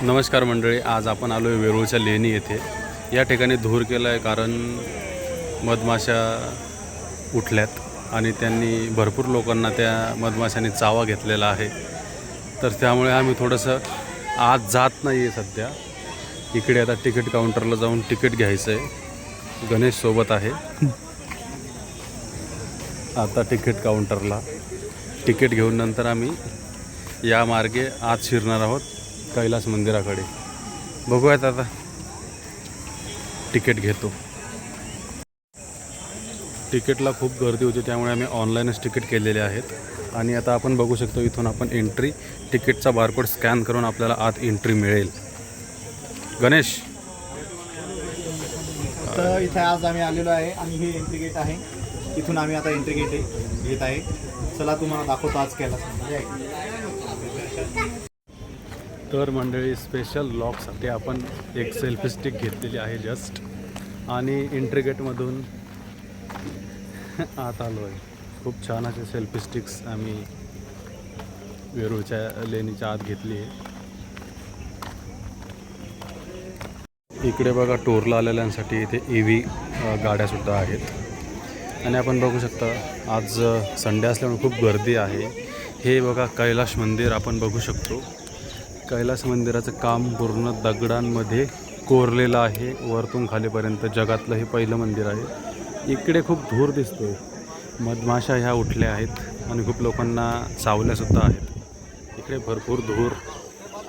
नमस्कार मंडळी, आज आपण आलो आहे वेरूळच्या लेणी येथे. या ठिकाणी धूर केला आहे कारण मधमाशा उठल्यात आणि त्यांनी भरपूर लोकांना त्या मधमाशांनी चावा घेतलेला आहे. तर त्यामुळे आम्ही थोडंसं आज जात नाही आहे सध्या. इकडे आता तिकीट काउंटरला जाऊन तिकीट घ्यायचं आहे. गणेश सोबत आहे. आता तिकीट काउंटरला तिकीट घेऊन नंतर आम्ही या मार्गे आत शिरणार आहोत कैलास मंदिराकडे. बघूयात आता तिकीट घेतो. तिकीटला खूप गर्दी होती त्यामुळे आम्ही ऑनलाईनच तिकीट केलेले आहेत आणि आता आपण बघू शकतो इथून आपण एंट्री तिकीटचा बारकोड स्कॅन करून आपल्याला आत एंट्री मिळेल. गणेश तर इथे आज आम्ही आलेलो आहे आणि हे एंट्री गेट आहे. इथून आम्ही आता एंट्री गेट घेत आहे. चला तुम्हाला दाखवतो आज कैलास मंदिर. तर मंडळी स्पेशल लॉकसाठी आपण एक सेल्फी स्टिक घेतलेली आहे जस्ट आणि एंट्री गेटमधून आत आलो आहे. खूप छान असे सेल्फी स्टिक्स आम्ही वेरूळच्या लेणीच्या आत घेतली आहे. इकडे बघा टूरला आलेल्यांसाठी इथे EV गाड्यासुद्धा आहेत आणि आपण बघू शकता आज संडे असल्यामुळे खूप गर्दी आहे. हे बघा कैलास मंदिर आपण बघू शकतो. कैलास मंदिराचं काम पूर्ण दगडांमध्ये कोरलेलं आहे वरतून खालीपर्यंत. जगातलं हे पहिलं मंदिर आहे. इकडे खूप धूर दिसतोय. मधमाशा ह्या उठल्या आहेत आणि खूप लोकांना चावल्यासुद्धा आहेत. इकडे भरपूर धूर.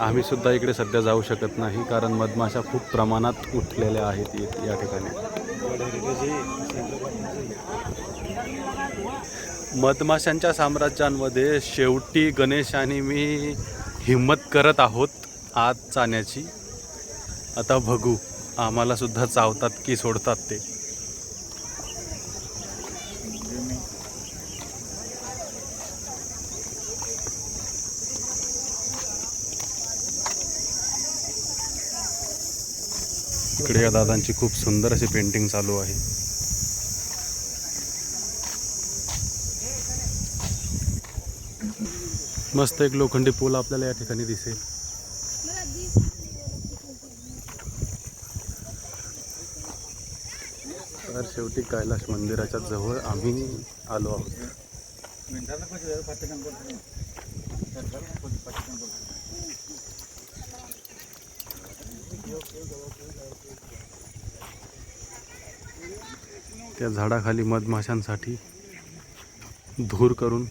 आम्हीसुद्धा इकडे सध्या जाऊ शकत नाही कारण मधमाशा खूप प्रमाणात उठलेल्या आहेत या ठिकाणी. मधमाशांच्या साम्राज्यांमध्ये शेवटी गणेश आणि मी हिम्मत करत आहोत आत जाण्याची. आता बघू आम्हाला सुद्धा चावतात की सोडतात ते. इकडे या दादांची खूप सुंदर अशी पेंटिंग चालू आहे. मस्त एक लोखंडी पूल आपल्याला या ठिकाणी दिसेल. तर शेवटी कैलास मंदिराच्या जवळ आम्ही आलो आहोत. त्या झाडाखाली मधमाशांसाठी धूर करून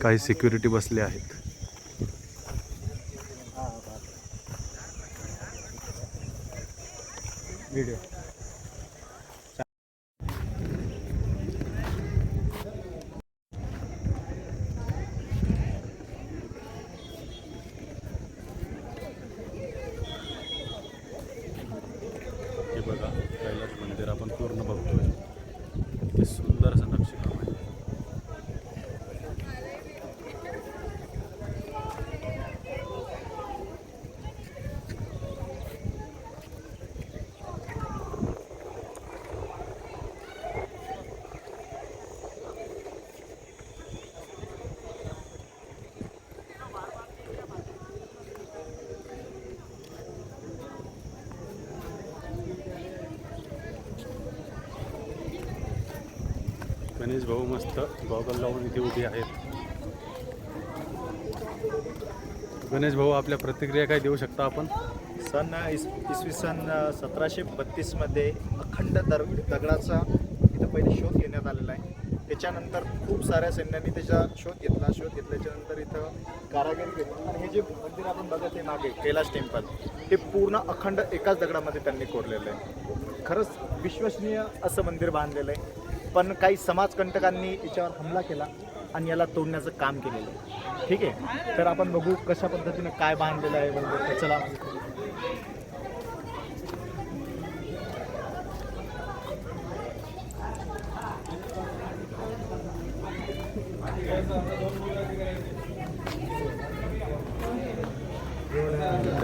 काही सिक्युरिटी बसले आहेत. व्हिडिओ हे बघा कैलास मंदिर आपण पूर्ण बघतोय. किती सुंदर असं नक्षीकाम आहे. गणेश भाऊ मस्त गॉगल लावून इथे उभी आहेत. गणेश भाऊ आपल्या प्रतिक्रिया काय देऊ शकता आपण? इसवी सन 1732मध्ये अखंड दगडाचा इथं पहिले शोध घेण्यात आलेला आहे. त्याच्यानंतर खूप साऱ्या सैन्यांनी त्याचा शोध घेतल्याच्या नंतर इथं कारागीर केले आणि हे जे मंदिर आपण बघत आहे मागे कैलास टेम्पल हे पूर्ण अखंड एकाच दगडामध्ये त्यांनी कोरलेलं आहे. खरंच विश्वसनीय असं मंदिर बांधलेलं आहे. पण काही समाजकंटकांनी याच्यावर हमला केला आणि याला तोडण्याचं काम केलेलं आहे. ठीक आहे, तर आपण बघू कशा पद्धतीनं काय बांधलेलं आहे मंदिर. चला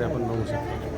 आपण बघू शकतो.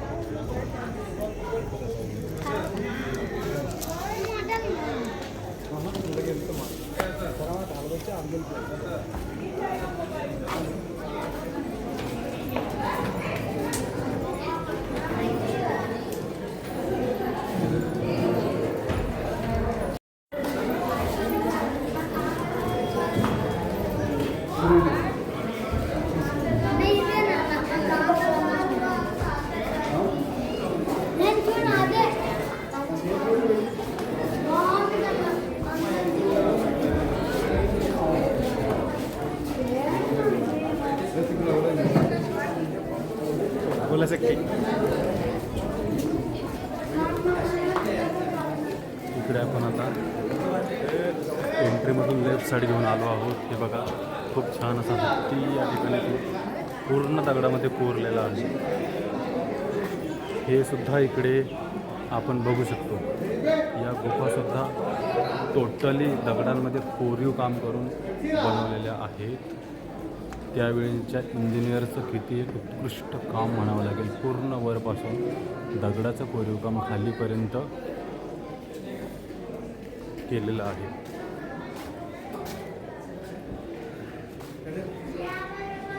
बोला सकते. इकडे आपण आता एंट्रीमधून लेफ्ट साईड घेऊन आलो आहोत. हे बघा खूप छान असा हत्ती या ठिकाणी पूर्ण दगडामध्ये कोरलेला आहे. हे सुद्धा इकडे आपण बघू शकतो. या गुफासुद्धा टोटली दगडांमध्ये कोरीव काम करून बनवलेल्या आहेत. त्यावेळीच्या इंजिनियरचं किती एक उत्कृष्ट काम म्हणावं लागेल. पूर्ण वरपासून दगडाचं कोरीव काम खालीपर्यंत केलेलं आहे.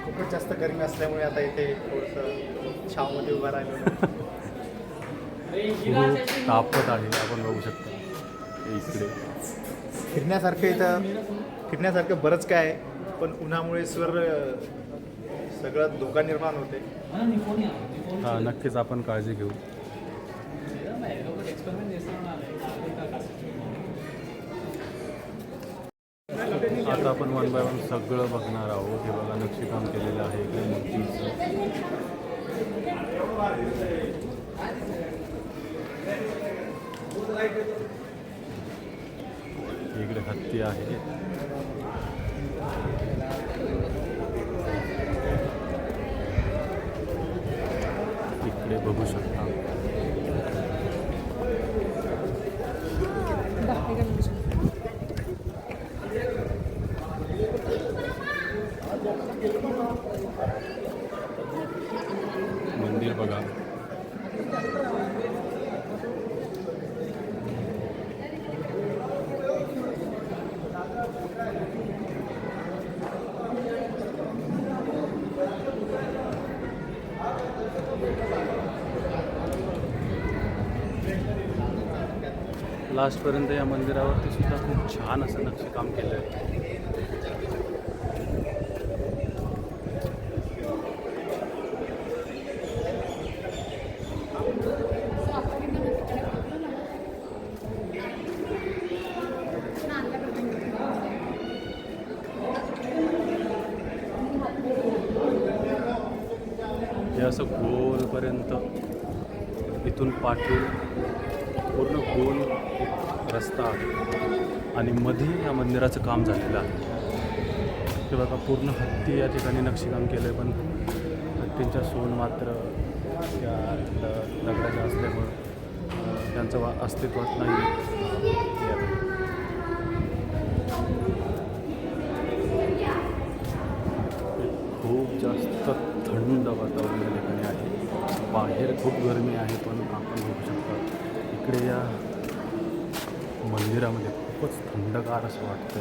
खूपच जास्त गरमी असल्यामुळे आता इथे थोडंसं छावमध्ये उभा राहिलो. खूप तापत आहे आपण बघू शकतो. इकडे फिरण्यासारखं बरंच काय आहे, पण उन्हामुळे सगळं धोका निर्माण होते. हां नक्कीच आपण काळजी घेऊ. आता आपण वन बाय वन सगळं बघणार आहोत. हे बघा नक्षीकाम केलेलं आहे इकडे मूर्तीचं. इकडे हत्ती आहे. इकडे बघू शकता. मंदिर बघा. लास्टपर्यंत या मंदिरावरती सुद्धा खूप छान असं नक्षीकाम केलं आहे. हे असं गोलपर्यंत इथून पाठवून पूर्ण गोल एक रस्ता आहे आणि मध्ये या मंदिराचं काम झालेलं आहे. ते बघा पूर्ण हत्ती या ठिकाणी नक्षीकाम केलं आहे, पण हत्तींच्या सोन मात्र त्या दगडाच्या असल्यामुळं त्यांचं अस्तित्वात नाही. खूप जास्त थंड वातावरण या ठिकाणी आहे. बाहेर खूप गरमी आहे, पण आपण बघू शकता इकडे या मंदिरामध्ये खूपच थंडगार असं वाटतं.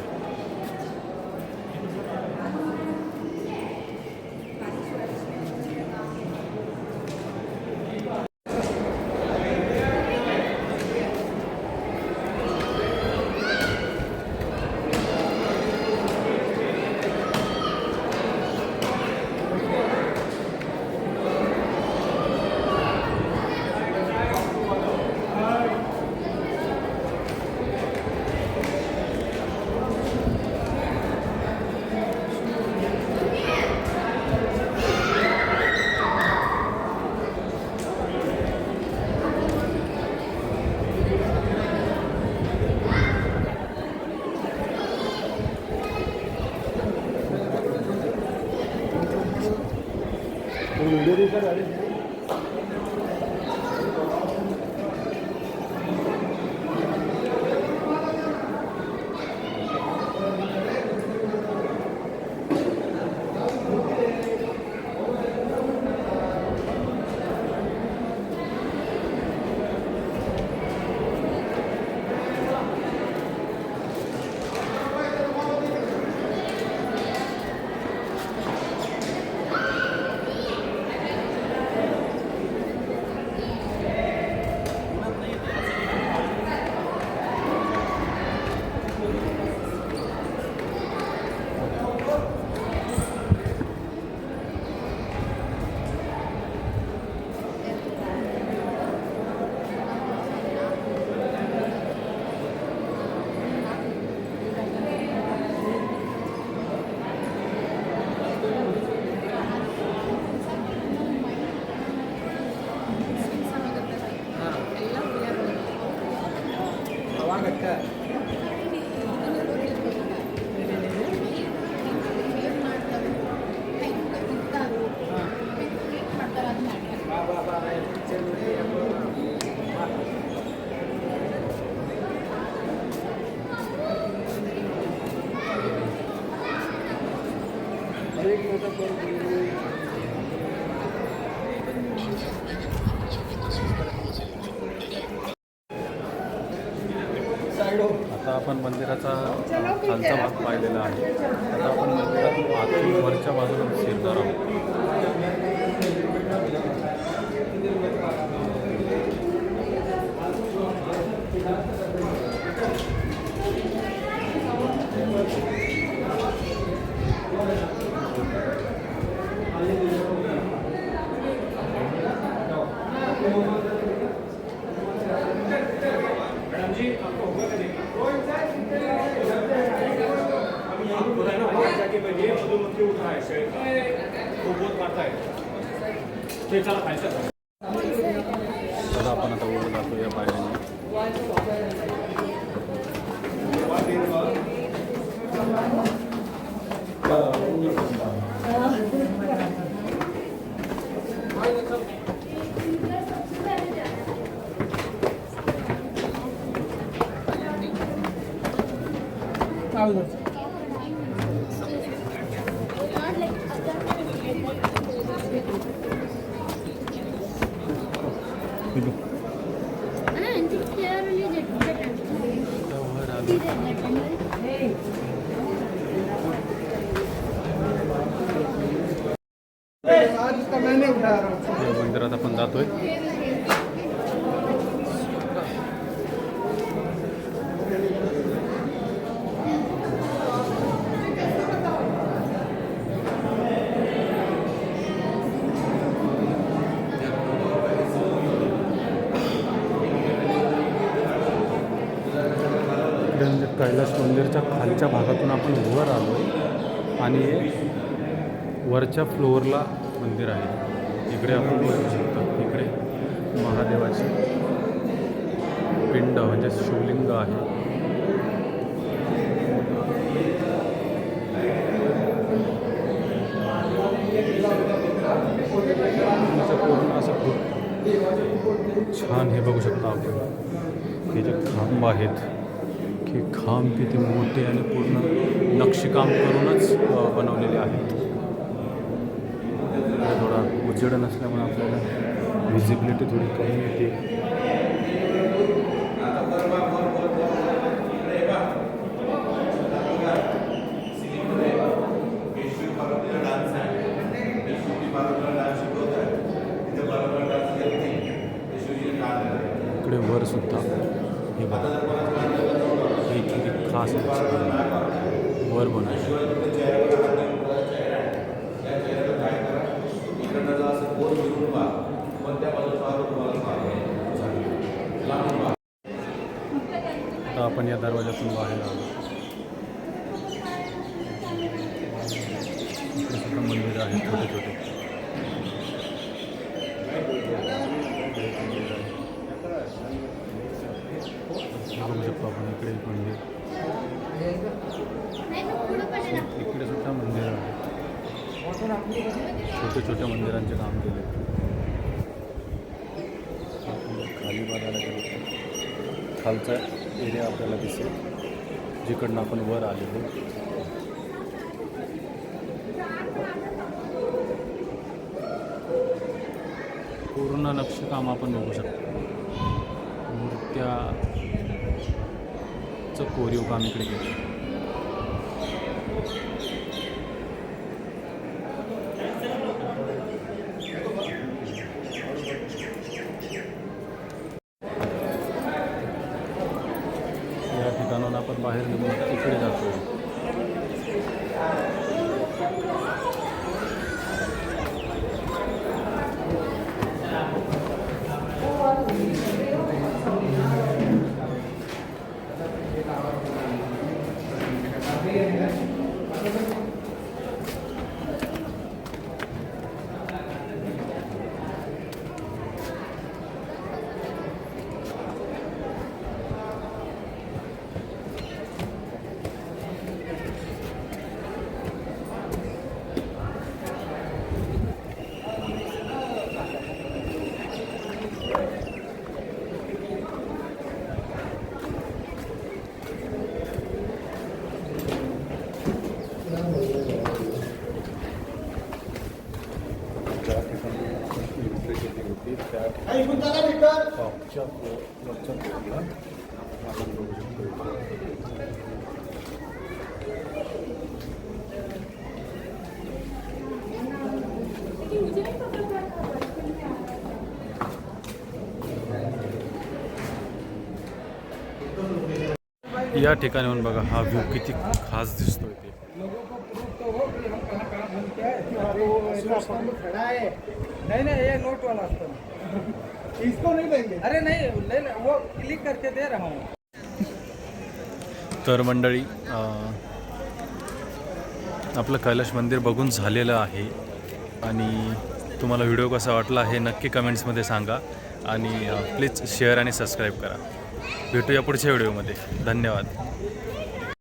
आता आपण मंदिराचा खालचा भाग पाहिलेला आहे. आता आपण मंदिरातून आतून वरच्या बाजूला फिरणार आहोत. तर आपण आता वर जातो या पायऱ्यांनी. वर आलो. या मंदिरात आपण जातोय. कैलास मंदिरच्या खालच्या भागातून आपण वर आलो आणि वरच्या फ्लोअरला मंदिर आहे. इकडे आपण बघू शकतो. इकडे महादेवाची पिंड म्हणजे शिवलिंग आहे. पूर्ण असं खूप छान हे बघू शकता आपण. हे जे खांब आहेत हे खांब किती मोठे आणि पूर्ण नक्षीकाम करूनच बनवलेले आहेत. थोडा उजेड नसल्यामुळे आपल्याला व्हिजिबिलिटी थोडी कमी येते. इकडे वर सुद्धा हे बघा हे किती खास वर बनवलं. आता आपण या दरवाजातून बाहेर आलो. इकडे सुद्धा मंदिर आहे छोटे छोटे. बघू शकतो आपण इकडे एक मंदिर. इकडे सुद्धा मंदिर आहे. छोटे छोट्या मंदिरांचे काम केले. खाली बघायला गेलो खालचा एरिया आपल्याला दिसेल जिकडनं आपण वर आलेलो. पूर्ण नक्षीकाम आपण बघू शकतो. मूर्त्याचं कोरीव काम इकडे केलं. या ठिकाणाहून आपण बाहेर निघून इकडे जातो. त्या ठिकाणी टॉपच्या वरच्या फ्लोअरला आपण बघू शकतो. या ठिकाणी बघा हा व्ह्यू किती खास दिसतोय ते. नहीं नहीं ये नोट वाला इसको नहीं देंगे. अरे नहीं ले वो क्लिक करके दे रहा हूँ. तर मंडळी आपलं कैलाश मंदिर बघून झालेलं आहे आणि तुम्हाला व्हिडिओ कसा वाटला हे नक्की कमेंट्समध्ये सांगा आणि प्लीज शेअर आणि सबस्क्राईब करा. भेटूया पुढच्या व्हिडिओमध्ये. धन्यवाद.